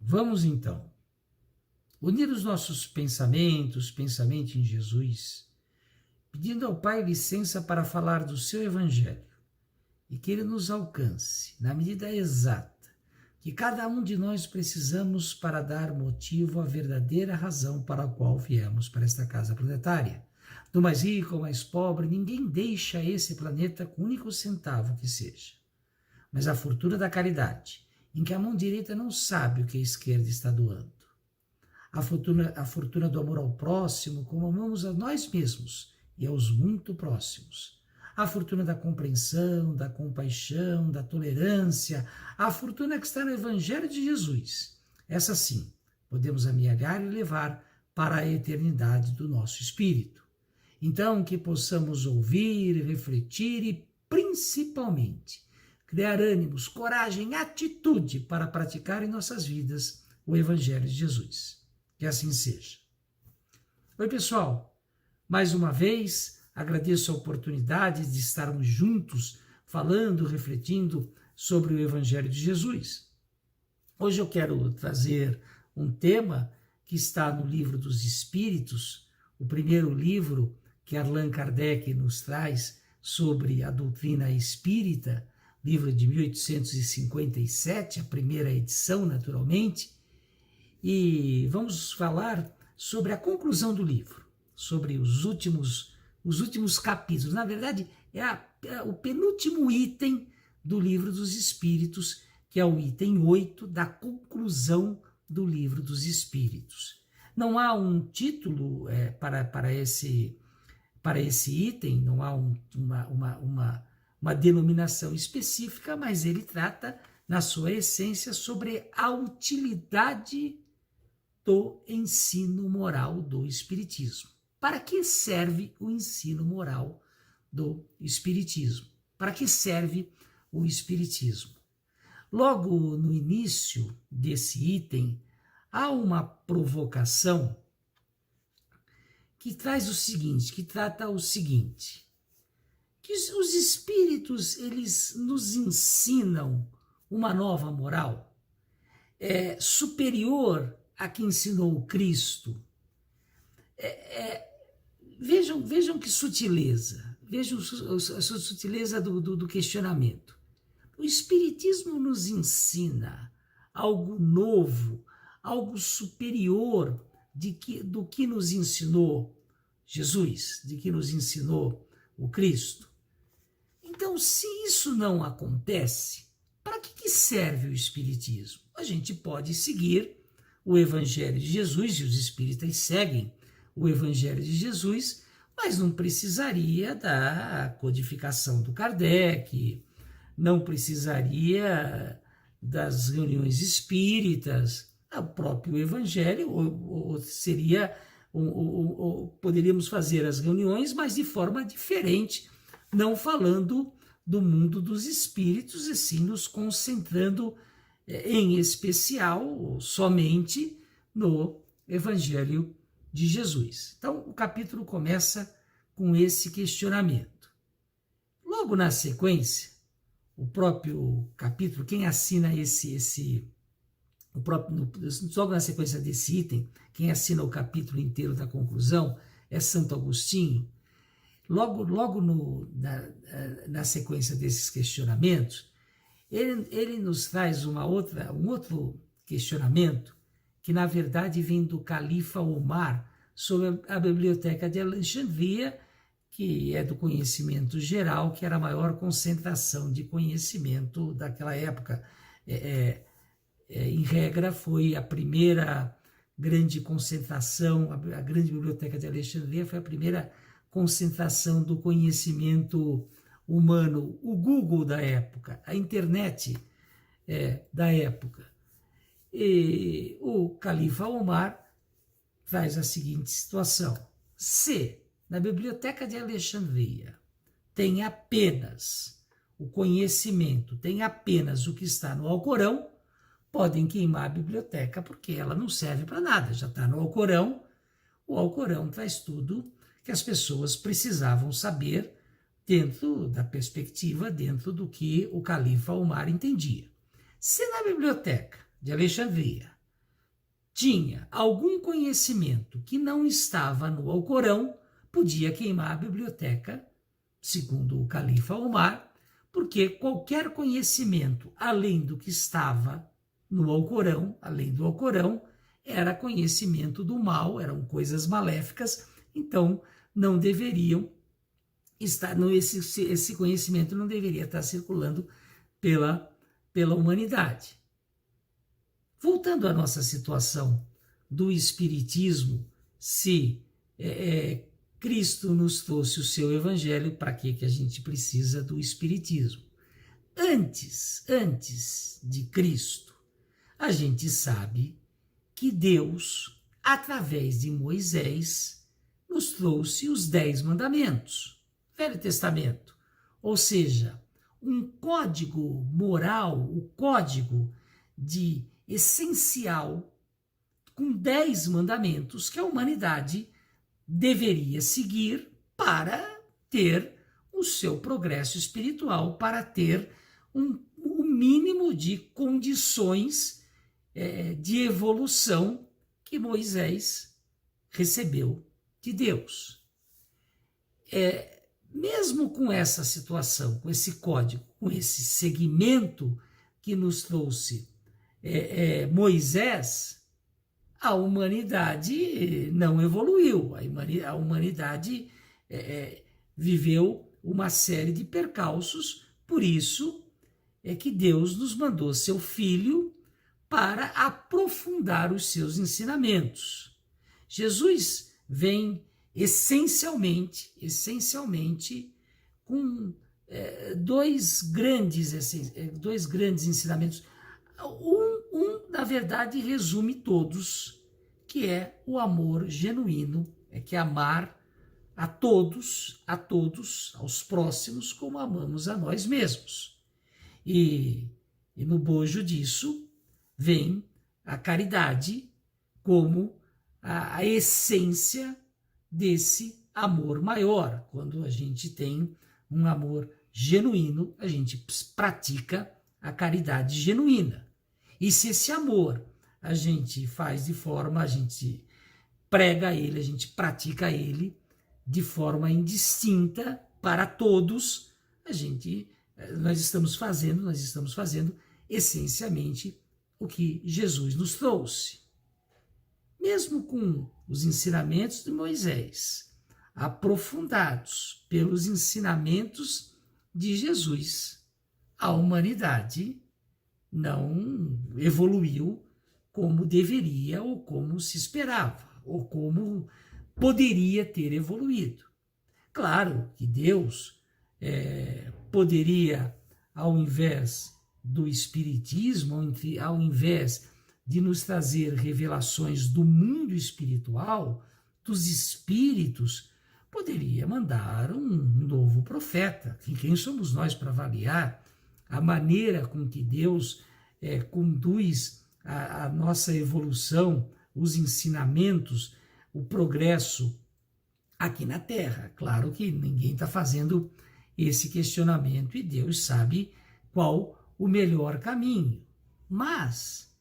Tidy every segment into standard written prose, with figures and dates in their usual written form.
Vamos então unir os nossos pensamentos em Jesus, pedindo ao Pai licença para falar do seu Evangelho e que Ele nos alcance na medida exata que cada um de nós precisamos para dar motivo à verdadeira razão para a qual viemos para esta casa planetária. Do mais rico ao mais pobre, ninguém deixa esse planeta com o único centavo que seja. Mas a fortuna da caridade, em que a mão direita não sabe o que a esquerda está doando. A fortuna do amor ao próximo, como amamos a nós mesmos e aos muito próximos. A fortuna da compreensão, da compaixão, da tolerância, a fortuna que está no Evangelho de Jesus. Essa sim, podemos amealhar e levar para a eternidade do nosso espírito. Então, que possamos ouvir, refletir e, principalmente, criar ânimos, coragem, atitude para praticar em nossas vidas o Evangelho de Jesus. Que assim seja. Oi, pessoal. Mais uma vez, agradeço a oportunidade de estarmos juntos, falando, refletindo sobre o Evangelho de Jesus. Hoje eu quero trazer um tema que está no Livro dos Espíritos, o primeiro livro que Allan Kardec nos traz sobre a doutrina espírita, livro de 1857, a primeira edição, naturalmente, e vamos falar sobre a conclusão do livro, sobre os últimos capítulos. Na verdade, é o penúltimo item do Livro dos Espíritos, que é o item 8 da conclusão do Livro dos Espíritos. Não há um título para esse item, não há uma denominação específica, mas ele trata, na sua essência, sobre a utilidade do ensino moral do Espiritismo. Para que serve o ensino moral do Espiritismo? Para que serve o Espiritismo? Logo no início desse item, há uma provocação que traz o seguinte, que trata o seguinte, que os Espíritos, eles nos ensinam uma nova moral superior a que ensinou o Cristo. Vejam que sutileza, vejam a sutileza do questionamento. O Espiritismo nos ensina algo novo, algo superior do que nos ensinou Jesus, de que nos ensinou o Cristo. Então, se isso não acontece, para que serve o Espiritismo? A gente pode seguir o Evangelho de Jesus, e os espíritas seguem o Evangelho de Jesus, mas não precisaria da codificação do Kardec, não precisaria das reuniões espíritas, o próprio Evangelho, ou poderíamos fazer as reuniões, mas de forma diferente, não falando do mundo dos espíritos, e sim nos concentrando em especial somente no Evangelho de Jesus. Então, o capítulo começa com esse questionamento. Logo na sequência, o próprio capítulo, quem assina logo na sequência desse item, quem assina o capítulo inteiro da conclusão é Santo Agostinho. Logo na sequência desses questionamentos, ele nos traz um outro questionamento que, na verdade, vem do califa Omar sobre a Biblioteca de Alexandria, que é do conhecimento geral, que era a maior concentração de conhecimento daquela época. Em regra, foi a primeira grande concentração, a grande Biblioteca de Alexandria foi a primeira concentração do conhecimento humano, o Google da época, a internet da época. E o califa Omar traz a seguinte situação: se na Biblioteca de Alexandria tem apenas o conhecimento, tem apenas o que está no Alcorão, podem queimar a biblioteca porque ela não serve para nada, já está no Alcorão. O Alcorão traz tudo que as pessoas precisavam saber dentro da perspectiva, dentro do que o califa Omar entendia. Se na Biblioteca de Alexandria tinha algum conhecimento que não estava no Alcorão, podia queimar a biblioteca, segundo o califa Omar, porque qualquer conhecimento além do que estava no Alcorão, além do Alcorão, era conhecimento do mal, eram coisas maléficas, então não deveriam estar, esse conhecimento não deveria estar circulando pela humanidade. Voltando à nossa situação do Espiritismo, se Cristo nos trouxe o seu Evangelho, para que a gente precisa do Espiritismo? Antes de Cristo, a gente sabe que Deus, através de Moisés, nos trouxe os 10 mandamentos, Velho Testamento, ou seja, um código moral, o código de essencial, com 10 mandamentos que a humanidade deveria seguir para ter o seu progresso espiritual, para ter um mínimo de condições de evolução que Moisés recebeu de Deus. Mesmo com essa situação, com esse código, com esse segmento que nos trouxe Moisés, a humanidade não evoluiu, a humanidade viveu uma série de percalços, por isso é que Deus nos mandou seu Filho para aprofundar os seus ensinamentos. Jesus vem essencialmente com dois grandes ensinamentos. Na verdade, resume todos, que é o amor genuíno, que é amar a todos, aos próximos, como amamos a nós mesmos. E no bojo disso vem a caridade como a essência desse amor maior. Quando a gente tem um amor genuíno, a gente pratica a caridade genuína. E se esse amor a gente faz de forma, a gente prega ele, a gente pratica ele de forma indistinta para todos, nós estamos fazendo essencialmente o que Jesus nos trouxe. Mesmo com os ensinamentos de Moisés, aprofundados pelos ensinamentos de Jesus, a humanidade não evoluiu como deveria, ou como se esperava, ou como poderia ter evoluído. Claro que Deus poderia, ao invés do Espiritismo, ao invés de nos trazer revelações do mundo espiritual, dos espíritos, poderia mandar um novo profeta. Quem somos nós para avaliar a maneira com que Deus conduz a nossa evolução, os ensinamentos, o progresso aqui na Terra? Claro que ninguém está fazendo esse questionamento e Deus sabe qual o melhor caminho. Mas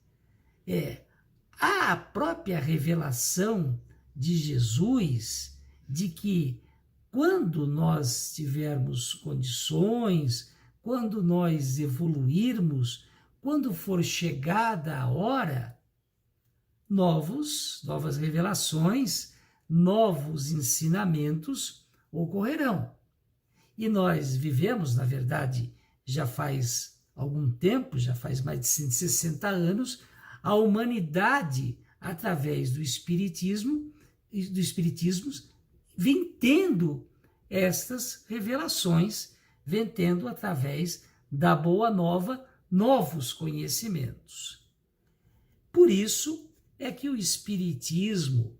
a própria revelação de Jesus de que quando nós tivermos condições, quando nós evoluirmos, quando for chegada a hora, novas revelações, novos ensinamentos ocorrerão. E nós vivemos, na verdade, já faz algum tempo, já faz mais de 160 anos, a humanidade, através do Espiritismo, vem tendo estas revelações, vem tendo, através da Boa Nova, novos conhecimentos. Por isso é que o Espiritismo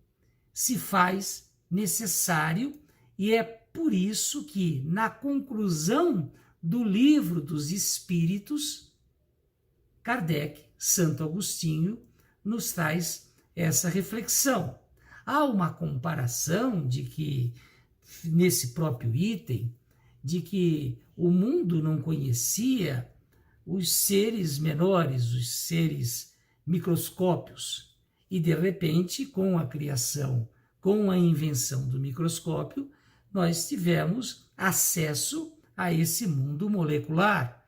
se faz necessário, e é por isso que, na conclusão do Livro dos Espíritos, Kardec, Santo Agostinho, nos traz essa reflexão. Há uma comparação de que, nesse próprio item, de que o mundo não conhecia os seres menores, os seres microscópios, E, de repente, com a criação, com a invenção do microscópio, nós tivemos acesso a esse mundo molecular.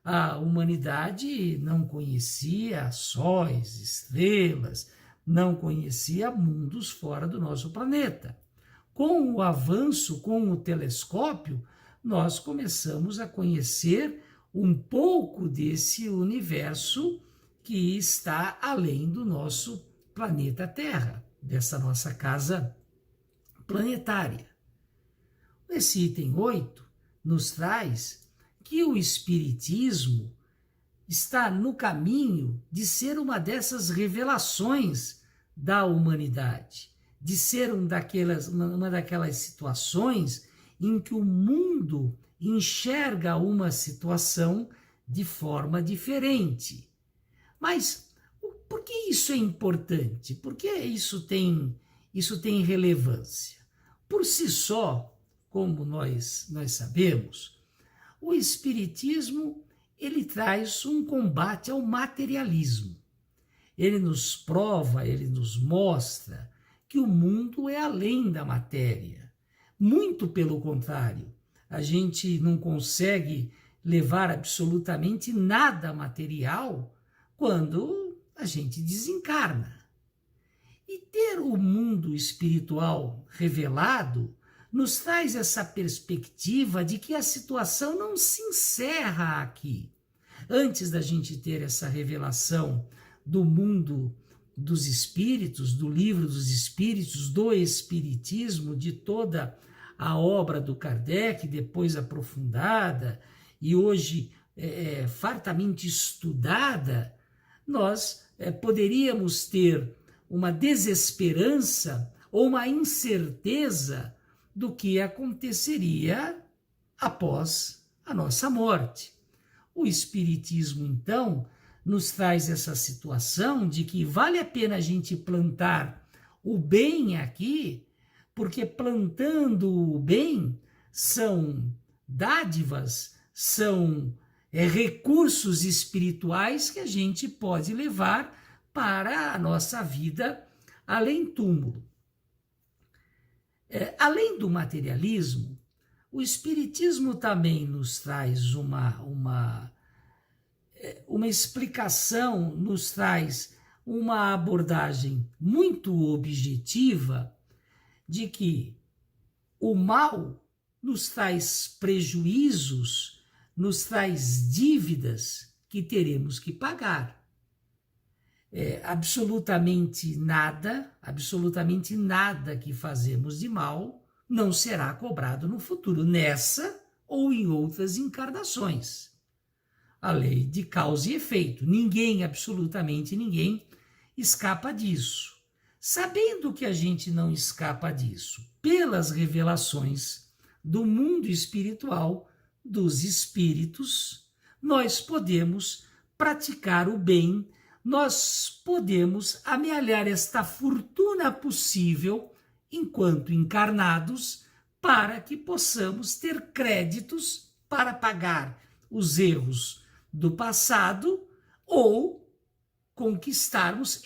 A humanidade não conhecia sóis, estrelas, não conhecia mundos fora do nosso planeta. Com o avanço, com o telescópio, nós começamos a conhecer um pouco desse universo que está além do nosso planeta Terra, dessa nossa casa planetária. Esse item 8 nos traz que o Espiritismo está no caminho de ser uma dessas revelações da humanidade, de ser uma daquelas situações em que o mundo enxerga uma situação de forma diferente. Mas por que isso é importante? Por que isso tem relevância? Por si só, como nós sabemos, o Espiritismo ele traz um combate ao materialismo. Ele nos prova, ele nos mostra que o mundo é além da matéria. Muito pelo contrário, a gente não consegue levar absolutamente nada material quando a gente desencarna. E ter o mundo espiritual revelado nos traz essa perspectiva de que a situação não se encerra aqui. Antes da gente ter essa revelação do mundo dos espíritos, do livro dos espíritos, do espiritismo, de toda a obra do Kardec, depois aprofundada e hoje fartamente estudada, nós poderíamos ter uma desesperança ou uma incerteza do que aconteceria após a nossa morte. O Espiritismo, então, nos traz essa situação de que vale a pena a gente plantar o bem aqui, porque plantando o bem são dádivas, são recursos espirituais que a gente pode levar para a nossa vida além túmulo. Além do materialismo, o Espiritismo também nos traz uma explicação, nos traz uma abordagem muito objetiva de que o mal nos traz prejuízos, nos traz dívidas que teremos que pagar. Absolutamente nada que fazemos de mal não será cobrado no futuro, nessa ou em outras encarnações. A lei de causa e efeito. Absolutamente ninguém, escapa disso. Sabendo que a gente não escapa disso, pelas revelações do mundo espiritual, dos espíritos, nós podemos praticar o bem, nós podemos amealhar esta fortuna possível enquanto encarnados, para que possamos ter créditos para pagar os erros do passado ou conquistarmos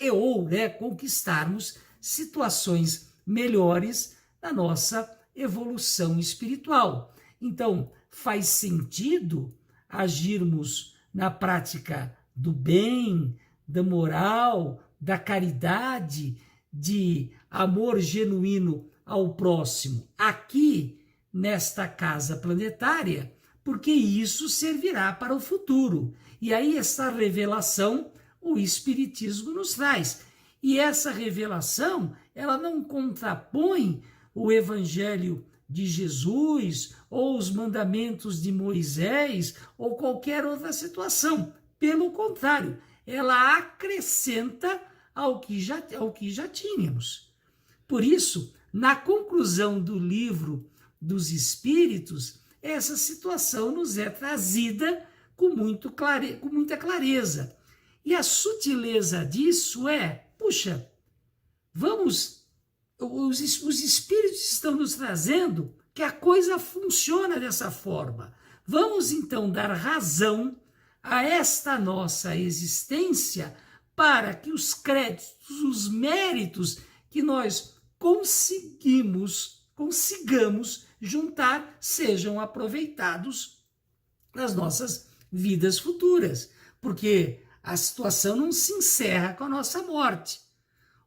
situações melhores na nossa evolução espiritual. Então, faz sentido agirmos na prática do bem, da moral, da caridade, de amor genuíno ao próximo, aqui nesta casa planetária, porque isso servirá para o futuro. E aí essa revelação o Espiritismo nos traz. E essa revelação, ela não contrapõe o Evangelho de Jesus, ou os mandamentos de Moisés, ou qualquer outra situação. Pelo contrário, ela acrescenta ao que já tínhamos. Por isso, na conclusão do livro dos Espíritos, essa situação nos é trazida com muita clareza. E a sutileza disso os Espíritos estão nos trazendo que a coisa funciona dessa forma. Vamos então dar razão a esta nossa existência para que os créditos, os méritos que nós consigamos juntar sejam aproveitados nas nossas vidas futuras, porque a situação não se encerra com a nossa morte.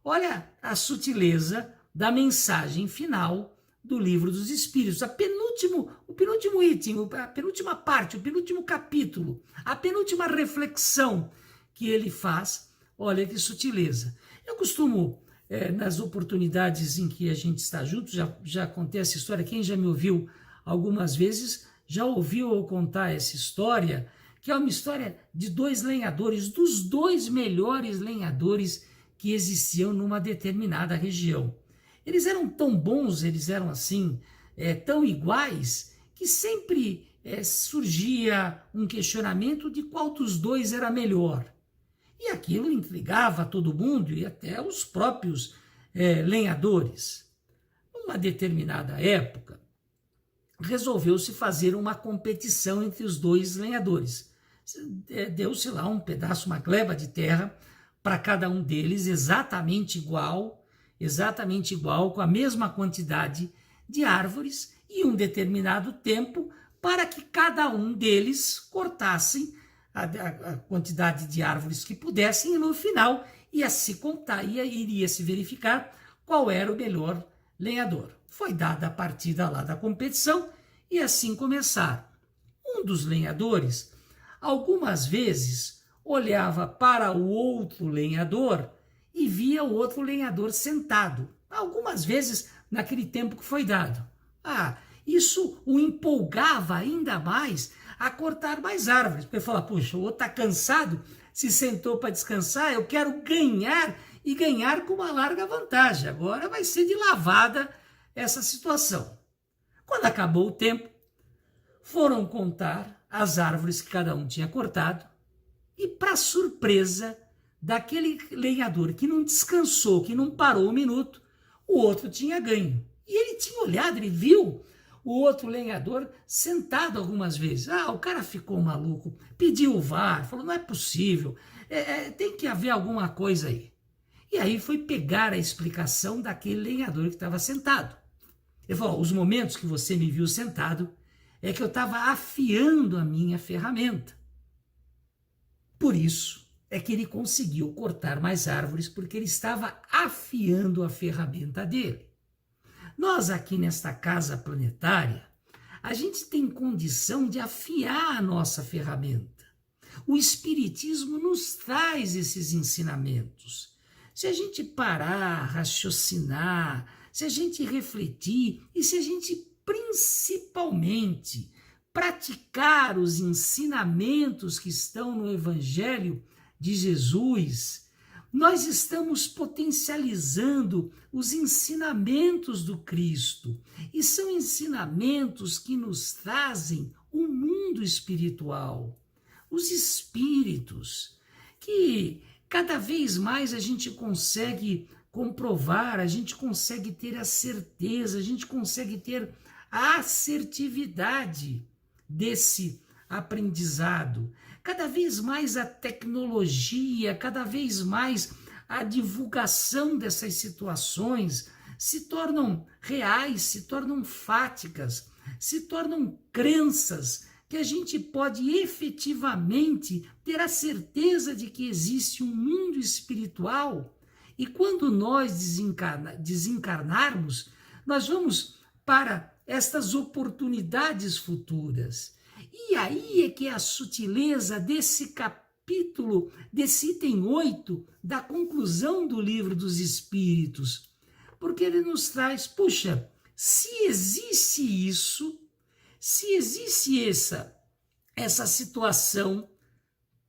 Olha a sutileza da mensagem final do Livro dos Espíritos, o penúltimo item, a penúltima parte, o penúltimo capítulo, a penúltima reflexão que ele faz. Olha que sutileza. Eu costumo, nas oportunidades em que a gente está junto, já contei essa história, quem já me ouviu algumas vezes, já ouviu eu contar essa história, que é uma história de dois lenhadores, dos dois melhores lenhadores que existiam numa determinada região. Eles eram tão bons, eles eram assim, tão iguais, que sempre surgia um questionamento de qual dos dois era melhor. E aquilo intrigava todo mundo e até os próprios lenhadores. Numa determinada época, resolveu-se fazer uma competição entre os dois lenhadores. Deu-se lá um pedaço, uma gleba de terra para cada um deles, exatamente igual, com a mesma quantidade de árvores e um determinado tempo para que cada um deles cortassem a quantidade de árvores que pudessem e no final ia se contar, iria se verificar qual era o melhor lenhador. Foi dada a partida lá da competição e assim começaram. Um dos lenhadores, algumas vezes, olhava para o outro lenhador e via o outro lenhador sentado. Algumas vezes naquele tempo que foi dado. Isso o empolgava ainda mais a cortar mais árvores. Porque ele falava, puxa, o outro está cansado, se sentou para descansar, eu quero ganhar e ganhar com uma larga vantagem. Agora vai ser de lavada essa situação. Quando acabou o tempo, foram contar as árvores que cada um tinha cortado e, para surpresa daquele lenhador que não descansou, que não parou um minuto, o outro tinha ganho. E ele tinha olhado, ele viu o outro lenhador sentado algumas vezes. O cara ficou maluco, pediu o VAR, falou, não é possível, tem que haver alguma coisa aí. E aí foi pegar a explicação daquele lenhador que estava sentado. Ele falou, os momentos que você me viu sentado é que eu estava afiando a minha ferramenta. Por isso é que ele conseguiu cortar mais árvores, porque ele estava afiando a ferramenta dele. Nós aqui nesta casa planetária, a gente tem condição de afiar a nossa ferramenta. O Espiritismo nos traz esses ensinamentos. Se a gente parar, raciocinar, se a gente refletir e se a gente principalmente praticar os ensinamentos que estão no Evangelho de Jesus, nós estamos potencializando os ensinamentos do Cristo. E são ensinamentos que nos trazem um mundo espiritual. Os espíritos, que cada vez mais a gente consegue comprovar, a gente consegue ter a certeza, a gente consegue ter a assertividade desse aprendizado. Cada vez mais a tecnologia, cada vez mais a divulgação dessas situações se tornam reais, se tornam fáticas, se tornam crenças que a gente pode efetivamente ter a certeza de que existe um mundo espiritual. E quando nós desencarnarmos, nós vamos para estas oportunidades futuras. E aí é que é a sutileza desse capítulo, desse item 8, da conclusão do Livro dos Espíritos. Porque ele nos traz, puxa, se existe isso, se existe essa situação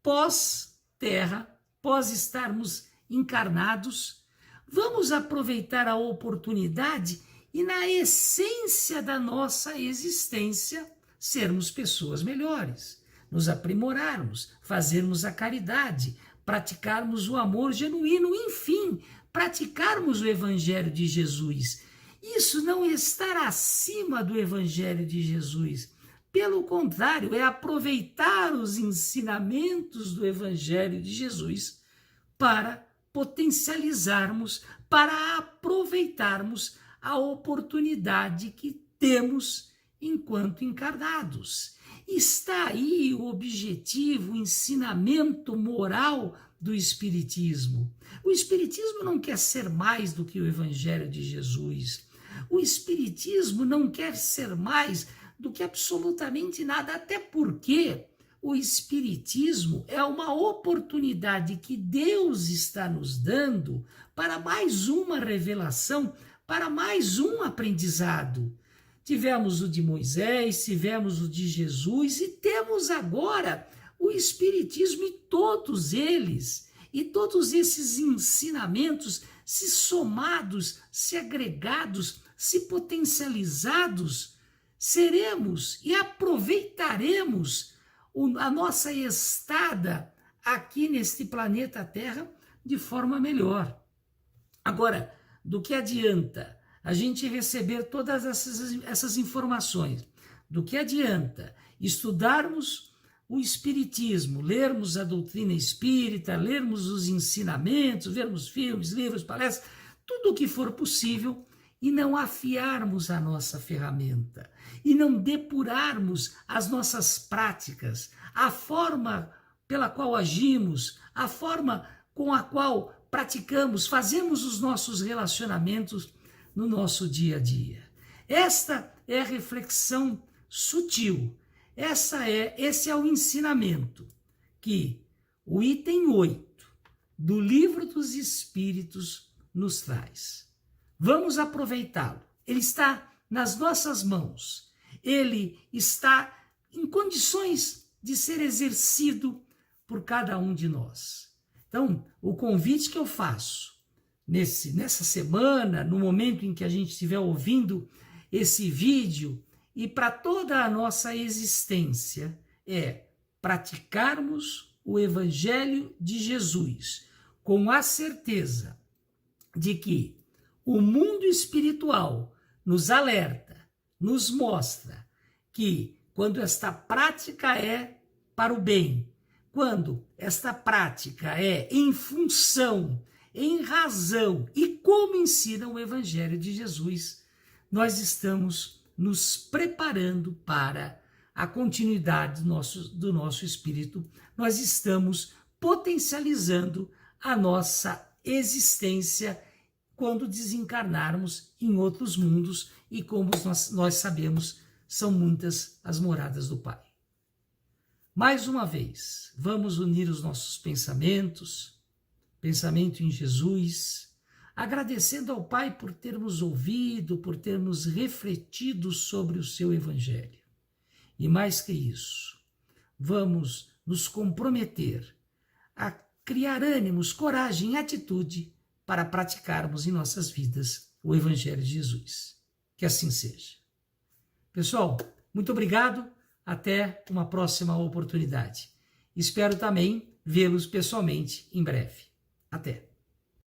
pós-terra, pós estarmos encarnados, vamos aproveitar a oportunidade e, na essência da nossa existência, sermos pessoas melhores, nos aprimorarmos, fazermos a caridade, praticarmos o amor genuíno, enfim, praticarmos o Evangelho de Jesus. Isso não é estar acima do Evangelho de Jesus. Pelo contrário, é aproveitar os ensinamentos do Evangelho de Jesus para potencializarmos, para aproveitarmos a oportunidade que temos enquanto encarnados. Está aí o objetivo, o ensinamento moral do Espiritismo. O Espiritismo não quer ser mais do que o Evangelho de Jesus. O Espiritismo não quer ser mais do que absolutamente nada, até porque o Espiritismo é uma oportunidade que Deus está nos dando para mais uma revelação, para mais um aprendizado. Tivemos o de Moisés, tivemos o de Jesus e temos agora o Espiritismo e todos esses ensinamentos, se somados, se agregados, se potencializados, seremos e aproveitaremos a nossa estada aqui neste planeta Terra de forma melhor. Agora, do que adianta a gente receber todas essas informações? Do que adianta estudarmos o Espiritismo, lermos a doutrina espírita, lermos os ensinamentos, vermos filmes, livros, palestras, tudo o que for possível, e não afiarmos a nossa ferramenta, e não depurarmos as nossas práticas, a forma pela qual agimos, a forma com a qual praticamos, fazemos os nossos relacionamentos no nosso dia a dia. Esta é a reflexão sutil, esse é o ensinamento que o item 8 do Livro dos Espíritos nos traz. Vamos aproveitá-lo. Ele está nas nossas mãos. Ele está em condições de ser exercido por cada um de nós. Então, o convite que eu faço nessa semana, no momento em que a gente estiver ouvindo esse vídeo, e para toda a nossa existência, é praticarmos o Evangelho de Jesus com a certeza de que o mundo espiritual nos alerta, nos mostra que quando esta prática é para o bem, quando esta prática é em função, em razão e como ensina o Evangelho de Jesus, nós estamos nos preparando para a continuidade do nosso espírito, nós estamos potencializando a nossa existência quando desencarnarmos em outros mundos, e como nós sabemos, são muitas as moradas do Pai. Mais uma vez, vamos unir os nossos pensamentos, pensamento em Jesus, agradecendo ao Pai por termos ouvido, por termos refletido sobre o seu Evangelho. E mais que isso, vamos nos comprometer a criar ânimos, coragem e atitude para praticarmos em nossas vidas o Evangelho de Jesus. Que assim seja. Pessoal, muito obrigado. Até uma próxima oportunidade. Espero também vê-los pessoalmente em breve. Até.